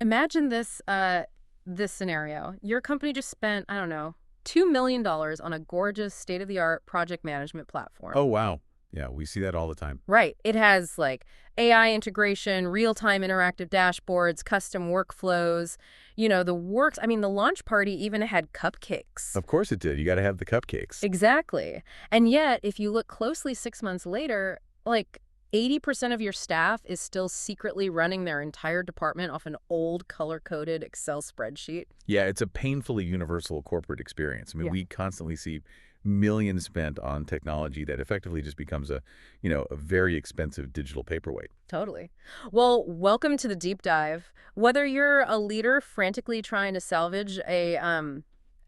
Imagine this scenario. Your company just spent, I don't know, $2 million on a gorgeous state-of-the-art project management platform. Oh, wow. Yeah, we see that all the time. Right. It has like AI integration, real-time interactive dashboards, custom workflows, the works. I mean, the launch party even had cupcakes. Of course it did. You got to have the cupcakes. Exactly. And yet, if you look closely 6 months later, like 80% of your staff is still secretly running their entire department off an old color-coded Excel spreadsheet. Yeah, it's a painfully universal corporate experience. I mean, Yeah. we constantly see millions spent on technology that effectively just becomes a very expensive digital paperweight. Totally. Well, welcome to the deep dive. Whether you're a leader frantically trying to salvage a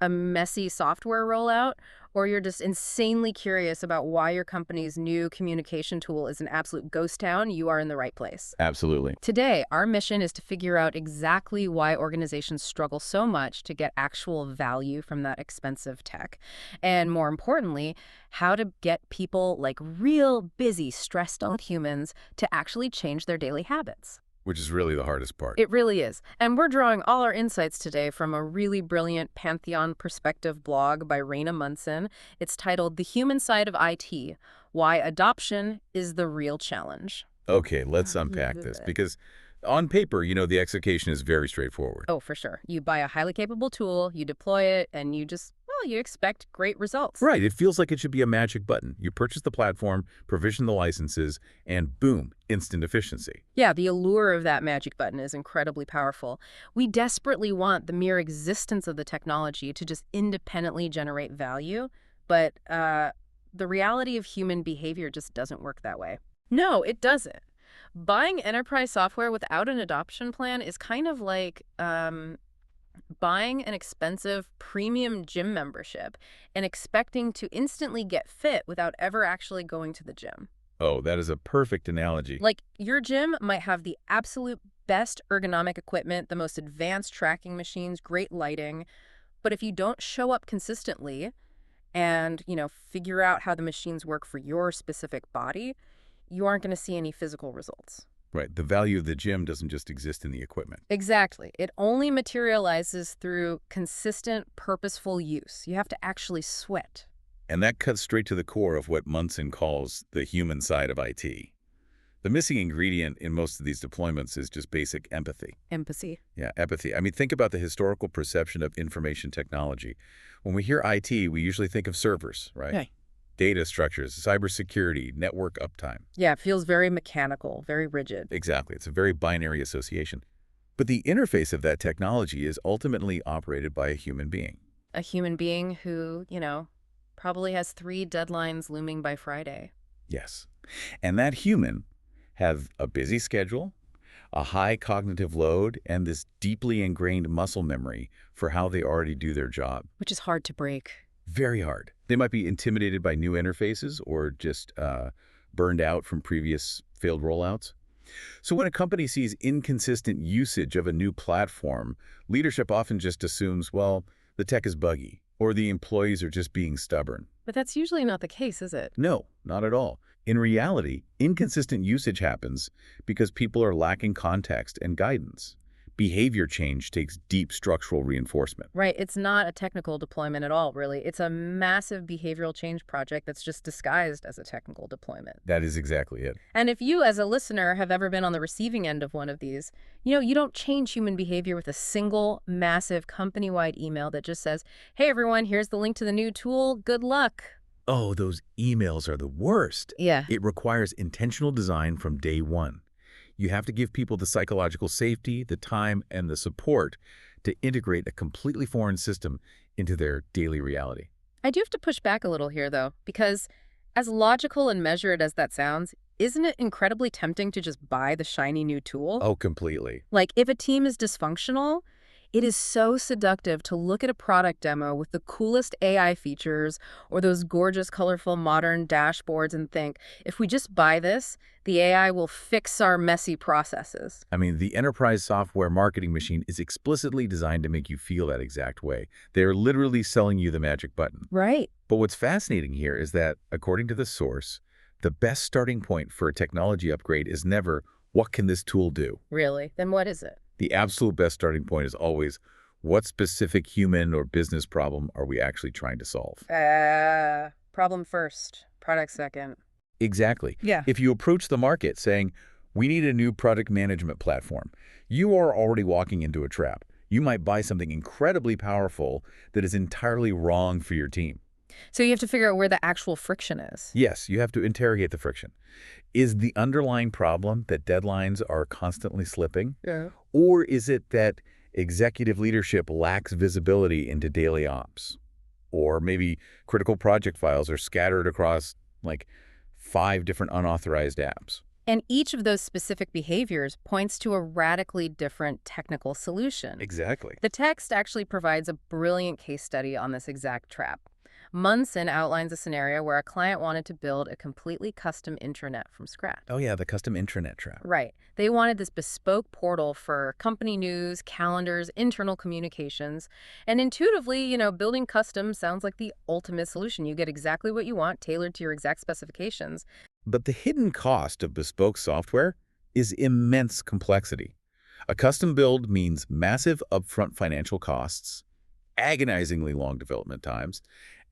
messy software rollout, or you're just insanely curious about why your company's new communication tool is an absolute ghost town, you are in the right place. Absolutely. Today, our mission is to figure out exactly why organizations struggle so much to get actual value from that expensive tech. And more importantly, how to get people like real busy, stressed out humans to actually change their daily habits. Which is really the hardest part. It really is. And we're drawing all our insights today from a really brilliant Pantheon Perspective blog by Reyna Monson. It's titled The Human Side of IT, Why Adoption is the Real Challenge. Okay, let's unpack this because on paper, the execution is very straightforward. Oh, for sure. You buy a highly capable tool, you deploy it, and you expect great results. Right. It feels like it should be a magic button. You purchase the platform, provision the licenses, and boom, instant efficiency. Yeah, the allure of that magic button is incredibly powerful. We desperately want the mere existence of the technology to just independently generate value, but the reality of human behavior just doesn't work that way. No, it doesn't. Buying enterprise software without an adoption plan is kind of like buying an expensive premium gym membership and expecting to instantly get fit without ever actually going to the gym. Oh, that is a perfect analogy. Like, your gym might have the absolute best ergonomic equipment, the most advanced tracking machines, great lighting, but if you don't show up consistently and, figure out how the machines work for your specific body, you aren't going to see any physical results. Right. The value of the gym doesn't just exist in the equipment. Exactly. It only materializes through consistent, purposeful use. You have to actually sweat. And that cuts straight to the core of what Monson calls the human side of IT. The missing ingredient in most of these deployments is just basic empathy. Empathy. Yeah, empathy. I mean, think about the historical perception of information technology. When we hear IT, we usually think of servers, right? Yeah. Data structures, cybersecurity, network uptime. Yeah, it feels very mechanical, very rigid. Exactly. It's a very binary association. But the interface of that technology is ultimately operated by a human being. A human being who, probably has 3 deadlines looming by Friday. Yes. And that human has a busy schedule, a high cognitive load, and this deeply ingrained muscle memory for how they already do their job. Which is hard to break. Very hard. They might be intimidated by new interfaces or just burned out from previous failed rollouts. So when a company sees inconsistent usage of a new platform, leadership often just assumes, well, the tech is buggy or the employees are just being stubborn. But that's usually not the case, is it? No, not at all. In reality, inconsistent usage happens because people are lacking context and guidance. Behavior change takes deep structural reinforcement. Right. It's not a technical deployment at all, really. It's a massive behavioral change project that's just disguised as a technical deployment. That is exactly it. And if you, as a listener, have ever been on the receiving end of one of these, you don't change human behavior with a single massive company-wide email that just says, hey, everyone, here's the link to the new tool. Good luck. Oh, those emails are the worst. Yeah. It requires intentional design from day one. You have to give people the psychological safety, the time, and the support to integrate a completely foreign system into their daily reality. I do have to push back a little here, though, because as logical and measured as that sounds, isn't it incredibly tempting to just buy the shiny new tool? Oh, completely. Like, if a team is dysfunctional, it is so seductive to look at a product demo with the coolest AI features or those gorgeous, colorful, modern dashboards and think, if we just buy this, the AI will fix our messy processes. I mean, the enterprise software marketing machine is explicitly designed to make you feel that exact way. They're literally selling you the magic button. Right. But what's fascinating here is that, according to the source, the best starting point for a technology upgrade is never, what can this tool do? Really? Then what is it? The absolute best starting point is always, what specific human or business problem are we actually trying to solve? Problem first, product second. Exactly. Yeah. If you approach the market saying, we need a new product management platform, you are already walking into a trap. You might buy something incredibly powerful that is entirely wrong for your team. So you have to figure out where the actual friction is. Yes, you have to interrogate the friction. Is the underlying problem that deadlines are constantly slipping? Yeah. Or is it that executive leadership lacks visibility into daily ops? Or maybe critical project files are scattered across, like, 5 different unauthorized apps. And each of those specific behaviors points to a radically different technical solution. Exactly. The text actually provides a brilliant case study on this exact trap. Monson outlines a scenario where a client wanted to build a completely custom intranet from scratch. Oh yeah, the custom intranet trap. Right. They wanted this bespoke portal for company news, calendars, internal communications. And intuitively, building custom sounds like the ultimate solution. You get exactly what you want, tailored to your exact specifications. But the hidden cost of bespoke software is immense complexity. A custom build means massive upfront financial costs, agonizingly long development times,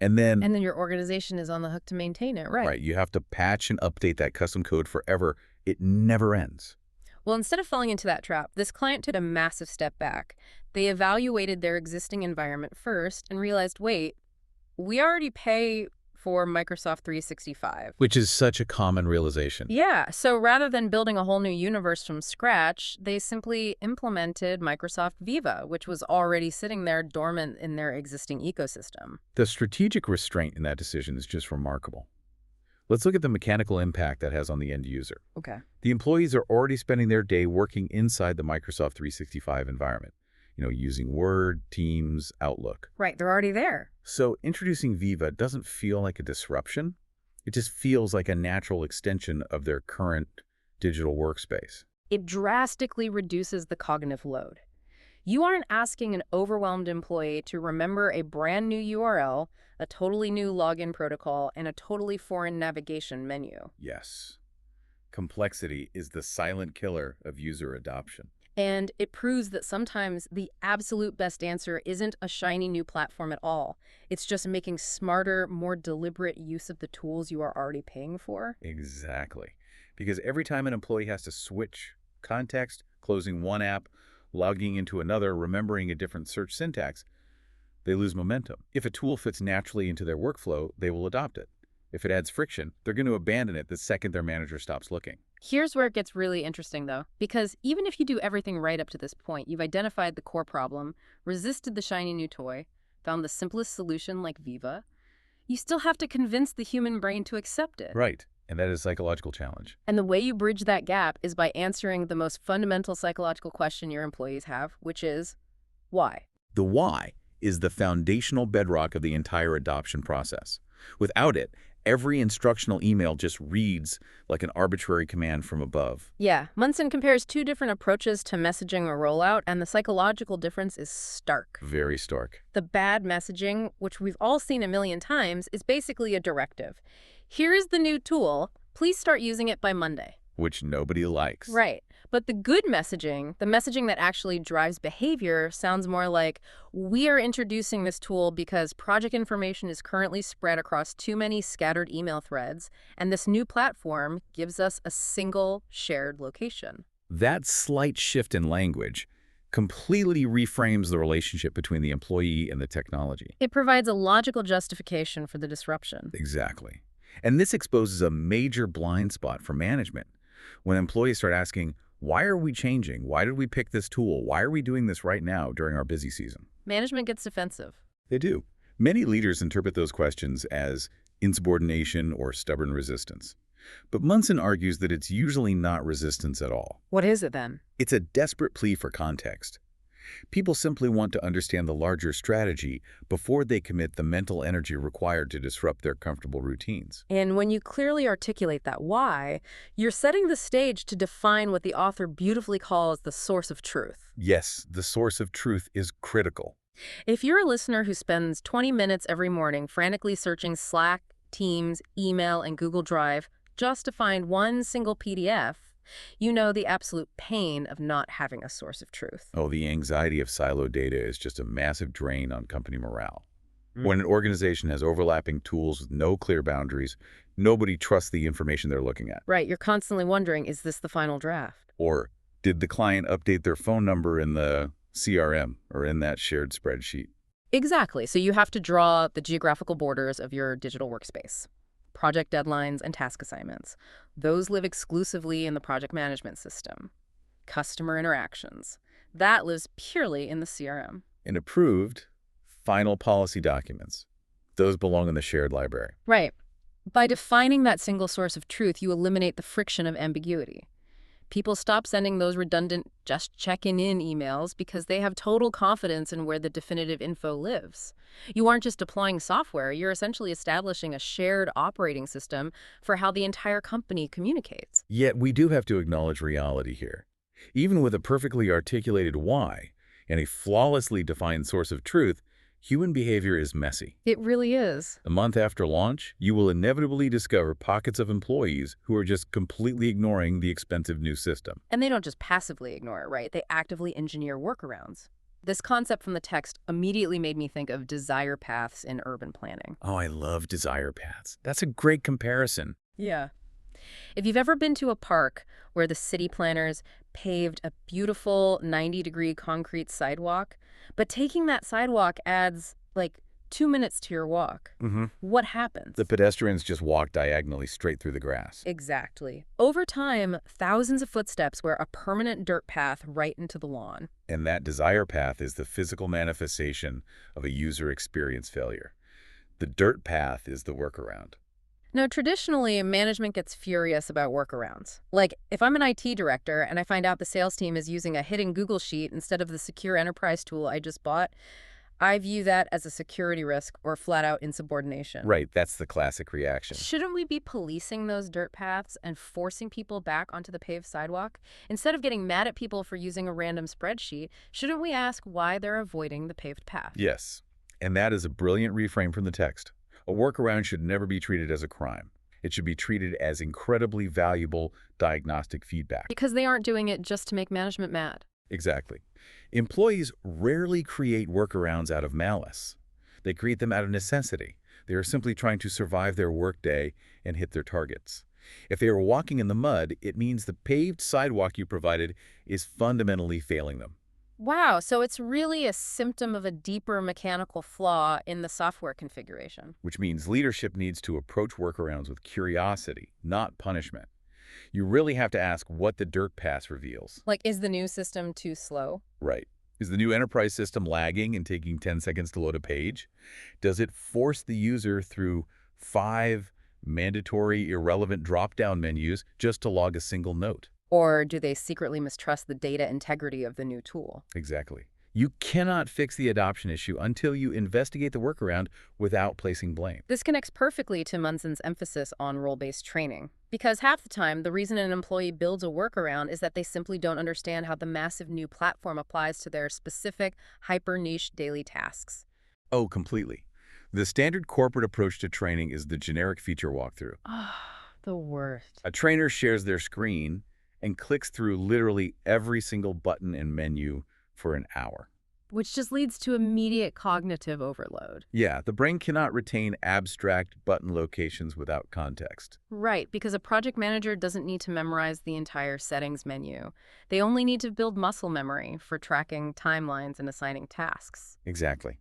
and then Your organization is on the hook to maintain it, right? you have to patch and update that custom code forever. It never ends. Well, instead of falling into that trap, this client took a massive step back. They evaluated their existing environment first and realized, wait, we already pay for Microsoft 365. Which is such a common realization. Yeah, so rather than building a whole new universe from scratch, they simply implemented Microsoft Viva, which was already sitting there dormant in their existing ecosystem. The strategic restraint in that decision is just remarkable. Let's look at the mechanical impact that has on the end user. Okay. The employees are already spending their day working inside the Microsoft 365 environment, using Word, Teams, Outlook. Right, they're already there. So introducing Viva doesn't feel like a disruption. It just feels like a natural extension of their current digital workspace. It drastically reduces the cognitive load. You aren't asking an overwhelmed employee to remember a brand new URL, a totally new login protocol, and a totally foreign navigation menu. Yes. Complexity is the silent killer of user adoption. And it proves that sometimes the absolute best answer isn't a shiny new platform at all. It's just making smarter, more deliberate use of the tools you are already paying for. Exactly. Because every time an employee has to switch context, closing one app, logging into another, remembering a different search syntax, they lose momentum. If a tool fits naturally into their workflow, they will adopt it. If it adds friction, they're going to abandon it the second their manager stops looking. Here's where it gets really interesting, though, because even if you do everything right up to this point, you've identified the core problem, resisted the shiny new toy, found the simplest solution like Viva, you still have to convince the human brain to accept it. Right. And that is a psychological challenge. And the way you bridge that gap is by answering the most fundamental psychological question your employees have, which is, why? The why is the foundational bedrock of the entire adoption process. Without it, every instructional email just reads like an arbitrary command from above. Yeah, Monson compares two different approaches to messaging a rollout, and the psychological difference is stark. Very stark. The bad messaging, which we've all seen a million times, is basically a directive. Here's the new tool. Please start using it by Monday. Which nobody likes. Right. But the good messaging, the messaging that actually drives behavior, sounds more like, we are introducing this tool because project information is currently spread across too many scattered email threads, and this new platform gives us a single shared location. That slight shift in language completely reframes the relationship between the employee and the technology. It provides a logical justification for the disruption. Exactly. And this exposes a major blind spot for management. When employees start asking, why are we changing? Why did we pick this tool? Why are we doing this right now during our busy season? Management gets defensive. They do. Many leaders interpret those questions as insubordination or stubborn resistance. But Monson argues that it's usually not resistance at all. What is it then? It's a desperate plea for context. People simply want to understand the larger strategy before they commit the mental energy required to disrupt their comfortable routines. And when you clearly articulate that why, you're setting the stage to define what the author beautifully calls the source of truth. Yes, the source of truth is critical. If you're a listener who spends 20 minutes every morning frantically searching Slack, Teams, email, and Google Drive just to find one single PDF, You know the absolute pain of not having a source of truth. Oh, the anxiety of siloed data is just a massive drain on company morale. When an organization has overlapping tools with no clear boundaries, nobody trusts the information they're looking at. Right, you're constantly wondering, is this the final draft? Or did the client update their phone number in the CRM or in that shared spreadsheet? Exactly. So you have to draw the geographical borders of your digital workspace. Project deadlines and task assignments. Those live exclusively in the project management system. Customer interactions. That lives purely in the CRM. And approved final policy documents. Those belong in the shared library. Right. By defining that single source of truth, you eliminate the friction of ambiguity. People stop sending those redundant just checking in emails because they have total confidence in where the definitive info lives. You aren't just deploying software, you're essentially establishing a shared operating system for how the entire company communicates. Yet we do have to acknowledge reality here. Even with a perfectly articulated why and a flawlessly defined source of truth, human behavior is messy. It really is. A month after launch, you will inevitably discover pockets of employees who are just completely ignoring the expensive new system. And they don't just passively ignore it, right? They actively engineer workarounds. This concept from the text immediately made me think of desire paths in urban planning. Oh, I love desire paths. That's a great comparison. Yeah. If you've ever been to a park where the city planners paved a beautiful 90-degree concrete sidewalk, but taking that sidewalk adds, like, 2 minutes to your walk, what happens? The pedestrians just walk diagonally straight through the grass. Exactly. Over time, thousands of footsteps wear a permanent dirt path right into the lawn. And that desire path is the physical manifestation of a user experience failure. The dirt path is the workaround. Now, traditionally, management gets furious about workarounds. Like, if I'm an IT director and I find out the sales team is using a hidden Google Sheet instead of the secure enterprise tool I just bought, I view that as a security risk or flat-out insubordination. Right, that's the classic reaction. Shouldn't we be policing those dirt paths and forcing people back onto the paved sidewalk? Instead of getting mad at people for using a random spreadsheet, shouldn't we ask why they're avoiding the paved path? Yes, and that is a brilliant reframe from the text. A workaround should never be treated as a crime. It should be treated as incredibly valuable diagnostic feedback. Because they aren't doing it just to make management mad. Exactly. Employees rarely create workarounds out of malice. They create them out of necessity. They are simply trying to survive their workday and hit their targets. If they are walking in the mud, it means the paved sidewalk you provided is fundamentally failing them. Wow, so it's really a symptom of a deeper mechanical flaw in the software configuration. Which means leadership needs to approach workarounds with curiosity, not punishment. You really have to ask what the dirt path reveals. Like, is the new system too slow? Right. Is the new enterprise system lagging and taking 10 seconds to load a page? Does it force the user through 5 mandatory, irrelevant drop-down menus just to log a single note? Or do they secretly mistrust the data integrity of the new tool? Exactly. You cannot fix the adoption issue until you investigate the workaround without placing blame. This connects perfectly to Monson's emphasis on role-based training. Because half the time, the reason an employee builds a workaround is that they simply don't understand how the massive new platform applies to their specific, hyper-niche daily tasks. Oh, completely. The standard corporate approach to training is the generic feature walkthrough. The worst. A trainer shares their screen and clicks through literally every single button and menu for an hour. Which just leads to immediate cognitive overload. Yeah, the brain cannot retain abstract button locations without context. Right, because a project manager doesn't need to memorize the entire settings menu. They only need to build muscle memory for tracking timelines and assigning tasks. Exactly.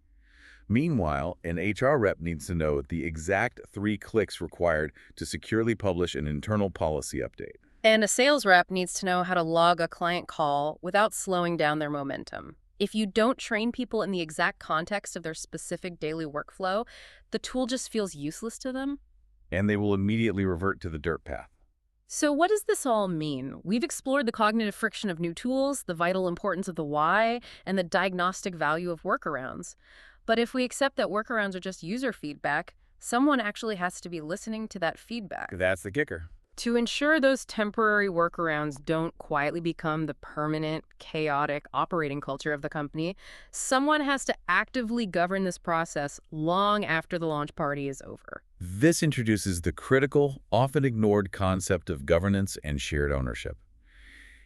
Meanwhile, an HR rep needs to know the exact 3 clicks required to securely publish an internal policy update. And a sales rep needs to know how to log a client call without slowing down their momentum. If you don't train people in the exact context of their specific daily workflow, the tool just feels useless to them. And they will immediately revert to the dirt path. So what does this all mean? We've explored the cognitive friction of new tools, the vital importance of the why, and the diagnostic value of workarounds. But if we accept that workarounds are just user feedback, someone actually has to be listening to that feedback. That's the kicker. To ensure those temporary workarounds don't quietly become the permanent, chaotic operating culture of the company, someone has to actively govern this process long after the launch party is over. This introduces the critical, often ignored concept of governance and shared ownership.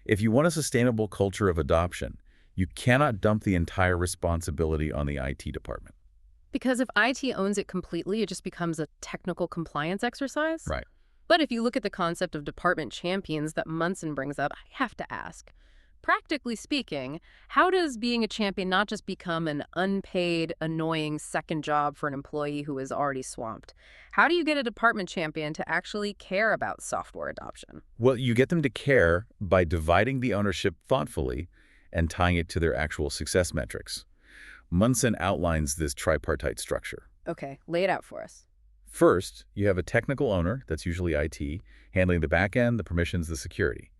If you want a sustainable culture of adoption, you cannot dump the entire responsibility on the IT department. Because if IT owns it completely, it just becomes a technical compliance exercise? Right. But if you look at the concept of department champions that Monson brings up, I have to ask, practically speaking, how does being a champion not just become an unpaid, annoying second job for an employee who is already swamped? How do you get a department champion to actually care about software adoption? Well, you get them to care by dividing the ownership thoughtfully and tying it to their actual success metrics. Monson outlines this tripartite structure. Okay, lay it out for us. First, you have a technical owner, that's usually IT, handling the back end, the permissions, the security.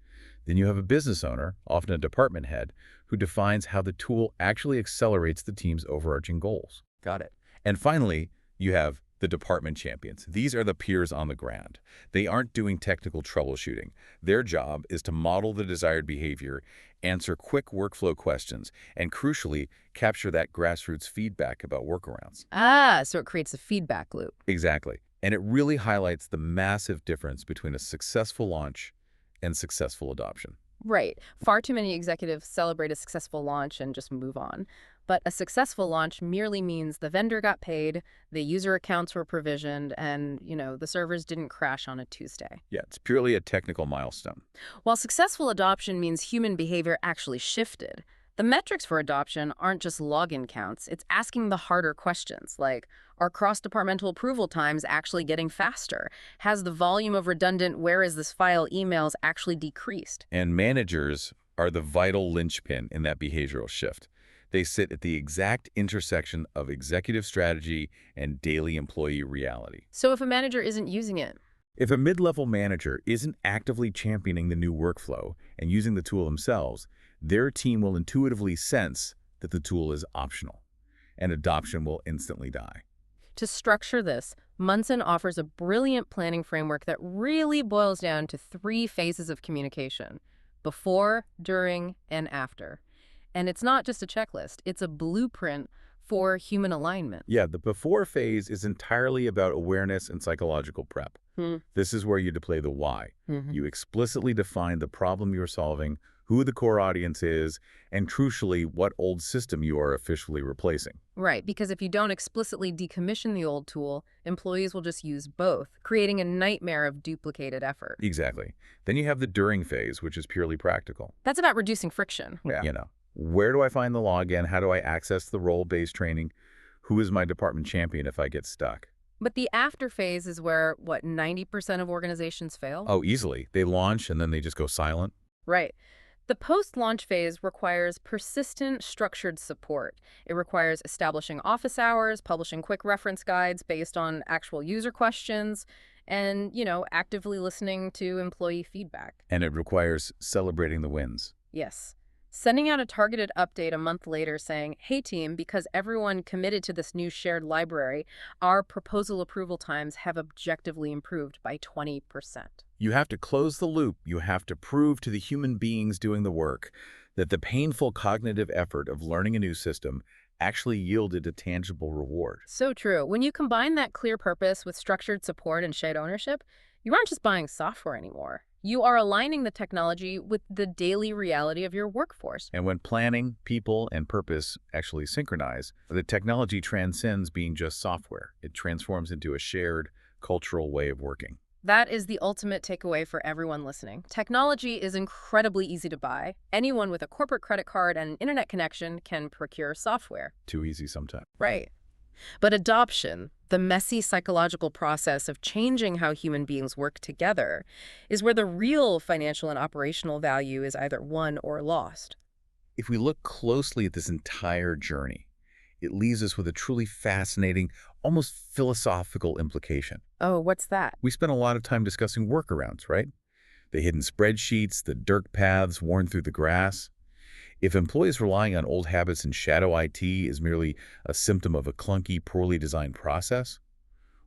Then you have a business owner, often a department head, who defines how the tool actually accelerates the team's overarching goals. Got it. And finally, you have the department champions. These are the peers on the ground. They aren't doing technical troubleshooting. Their job is to model the desired behavior, answer quick workflow questions, and crucially, capture that grassroots feedback about workarounds. So it creates a feedback loop. Exactly. And it really highlights the massive difference between a successful launch and successful adoption. Right. Far too many executives celebrate a successful launch and just move on. But a successful launch merely means the vendor got paid, the user accounts were provisioned, and, the servers didn't crash on a Tuesday. Yeah, it's purely a technical milestone. While successful adoption means human behavior actually shifted, the metrics for adoption aren't just login counts. It's asking the harder questions, like, are cross-departmental approval times actually getting faster? Has the volume of redundant "where is this file" emails actually decreased? And managers are the vital linchpin in that behavioral shift. They sit at the exact intersection of executive strategy and daily employee reality. So if a manager isn't using it, If a mid-level manager isn't actively championing the new workflow and using the tool themselves, their team will intuitively sense that the tool is optional, and adoption will instantly die. to structure this, Monson offers a brilliant planning framework that really boils down to 3 phases of communication: before, during, and after. And it's not just a checklist, it's a blueprint for human alignment. Yeah, the before phase is entirely about awareness and psychological prep. This is where you deploy the why. You explicitly define the problem you're solving, who the core audience is, and crucially, what old system you are officially replacing. Right, because if you don't explicitly decommission the old tool, employees will just use both, creating a nightmare of duplicated effort. Exactly. Then you have the during phase, which is purely practical. That's about reducing friction. Yeah. Where do I find the login? How do I access the role-based training? Who is my department champion if I get stuck? But the after phase is where, 90% of organizations fail? Oh, easily. They launch and then they just go silent. Right. The post-launch phase requires persistent, structured support. It requires establishing office hours, publishing quick reference guides based on actual user questions, and, actively listening to employee feedback. And it requires celebrating the wins. Yes. Sending out a targeted update a month later saying, "Hey team, because everyone committed to this new shared library, our proposal approval times have objectively improved by 20%. You have to close the loop. You have to prove to the human beings doing the work that the painful cognitive effort of learning a new system actually yielded a tangible reward. So true. When you combine that clear purpose with structured support and shared ownership, you aren't just buying software anymore. You are aligning the technology with the daily reality of your workforce. And when planning, people, and purpose actually synchronize, the technology transcends being just software. It transforms into a shared cultural way of working. That is the ultimate takeaway for everyone listening. Technology is incredibly easy to buy. Anyone with a corporate credit card and an internet connection can procure software. Too easy sometimes. Right. But adoption, the messy psychological process of changing how human beings work together, is where the real financial and operational value is either won or lost. If we look closely at this entire journey, it leaves us with a truly fascinating, almost philosophical implication. Oh, what's that? We spent a lot of time discussing workarounds, right? The hidden spreadsheets, the dirt paths worn through the grass. If employees relying on old habits and shadow IT is merely a symptom of a clunky, poorly designed process,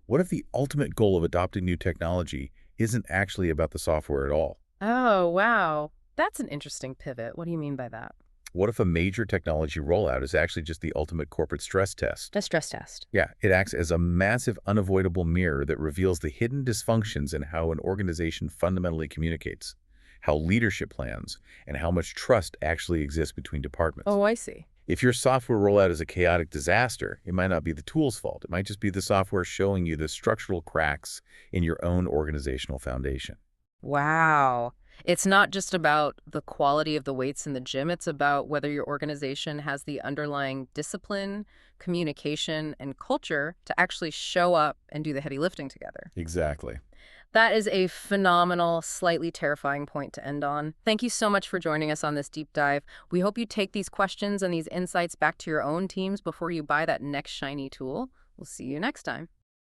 what if the ultimate goal of adopting new technology isn't actually about the software at all? Oh, wow. That's an interesting pivot. What do you mean by that? What if a major technology rollout is actually just the ultimate corporate stress test? A stress test. Yeah, it acts as a massive, unavoidable mirror that reveals the hidden dysfunctions in how an organization fundamentally communicates. how leadership plans, and how much trust actually exists between departments. Oh, I see. If your software rollout is a chaotic disaster, it might not be the tool's fault. It might just be the software showing you the structural cracks in your own organizational foundation. Wow. It's not just about the quality of the weights in the gym. It's about whether your organization has the underlying discipline, communication, and culture to actually show up and do the heavy lifting together. Exactly. That is a phenomenal, slightly terrifying point to end on. Thank you so much for joining us on this deep dive. We hope you take these questions and these insights back to your own teams before you buy that next shiny tool. We'll see you next time.